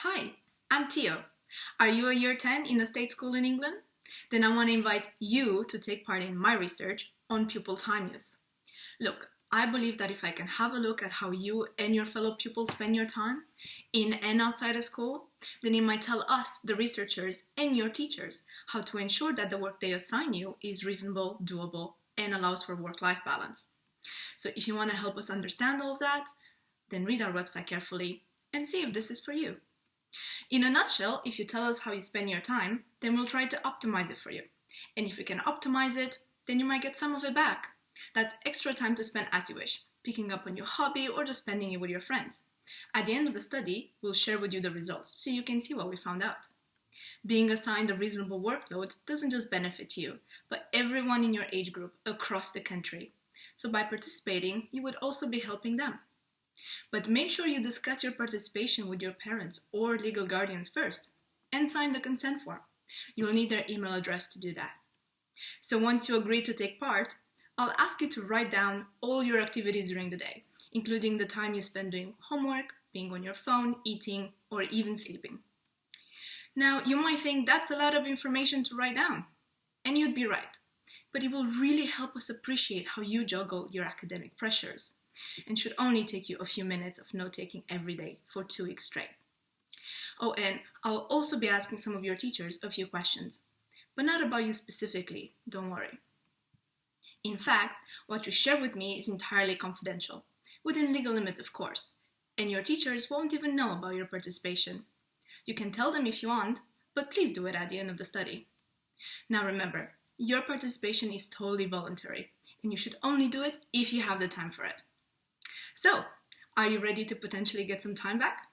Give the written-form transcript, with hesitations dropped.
Hi, I'm Tio. Are you a year 10 in a state school in England? Then I want to invite you to take part in my research on pupil time use. Look, I believe that if I can have a look at how you and your fellow pupils spend your time, in and outside of school, then it might tell us, the researchers, and your teachers, how to ensure that the work they assign you is reasonable, doable, and allows for work-life balance. So if you want to help us understand all of that, then read our website carefully and see if this is for you. In a nutshell, if you tell us how you spend your time, then we'll try to optimize it for you. And if we can optimize it, then you might get some of it back. That's extra time to spend as you wish, picking up on your hobby or just spending it with your friends. At the end of the study, we'll share with you the results so you can see what we found out. Being assigned a reasonable workload doesn't just benefit you, but everyone in your age group across the country. So by participating, you would also be helping them. But make sure you discuss your participation with your parents or legal guardians first, and sign the consent form. You'll need their email address to do that. So once you agree to take part, I'll ask you to write down all your activities during the day, including the time you spend doing homework, being on your phone, eating, or even sleeping. Now, you might think that's a lot of information to write down, and you'd be right, but it will really help us appreciate how you juggle your academic pressures, and should only take you a few minutes of note-taking every day for 2 weeks straight. Oh, and I'll also be asking some of your teachers a few questions, but not about you specifically, don't worry. In fact, what you share with me is entirely confidential, within legal limits of course, and your teachers won't even know about your participation. You can tell them if you want, but please do it at the end of the study. Now remember, your participation is totally voluntary, and you should only do it if you have the time for it. So, are you ready to potentially get some time back?